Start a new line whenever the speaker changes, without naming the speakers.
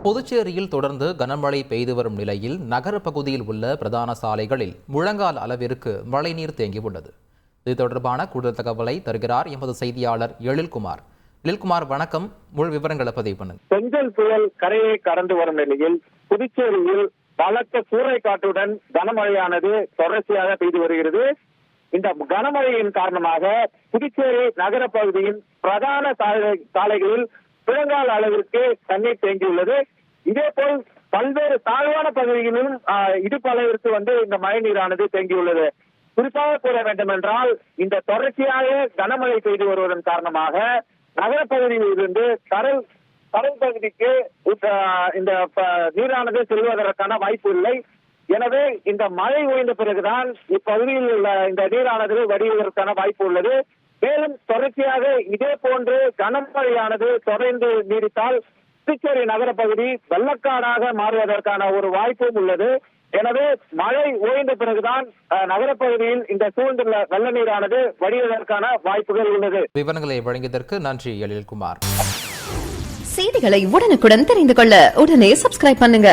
புதுச்சேரியில் தொடர்ந்து கனமழை பெய்து வரும் நிலையில் நகர பகுதியில் உள்ள பிரதான சாலைகளில் முழங்கால் அளவிற்கு மழைநீர் தேங்கியுள்ளது. இது தொடர்பான கூடுதல் தகவலை தருகிறார் எமது செய்தியாளர் எழில்குமார். எழில்குமார், வணக்கம். முழு விவரங்களை பதிவு பண்ணுங்க.
செஞ்சல் புயல் கரையை கடந்து வரும் நிலையில் புதுச்சேரியில் பலத்த சூறைக்காற்றுடன் கனமழையானது தொடர்ச்சியாக பெய்து வருகிறது. இந்த கனமழையின் காரணமாக புதுச்சேரி நகர பகுதியின் பிரதான சாலைகளில் முழங்கால் அளவிற்கு தண்ணீர் தேங்கியுள்ளது. இதேபோல் பல்வேறு தாழ்வான பகுதிகளிலும் இடுப்பு அளவிற்கு இந்த மழை நீரானது தேங்கியுள்ளது. குறிப்பாக கூற வேண்டும் என்றால், இந்த தொடர்ச்சியாக கனமழை பெய்து வருவதன் காரணமாக நகர பகுதியில் இருந்து கடல் பகுதிக்கு இந்த நீரானது செல்வதற்கான வாய்ப்பு இல்லை. எனவே இந்த மழை ஓய்ந்த பிறகுதான் இப்பகுதியில் உள்ள இந்த நீரானது வடிவதற்கான வாய்ப்பு உள்ளது. மேலும் தொடர்ச்சியாக இதே போன்று கனமழையானது தொடர்ந்து நீடித்தால் புதுச்சேரி நகர பகுதி வெள்ளக்காடாக மாறுவதற்கான ஒரு வாய்ப்பும் உள்ளது. எனவே மழை ஓய்ந்த பிறகுதான் நகரப்பகுதியில் இந்த சூழ்ந்துள்ள வெள்ள நீரானது வடிவதற்கான வாய்ப்புகள் உள்ளது.
விவரங்களை வழங்கியதற்கு நன்றி எழில்குமார்.
செய்திகளை உடனுக்குடன் தெரிந்து கொள்ள உடனே சப்ஸ்கிரைப் பண்ணுங்க.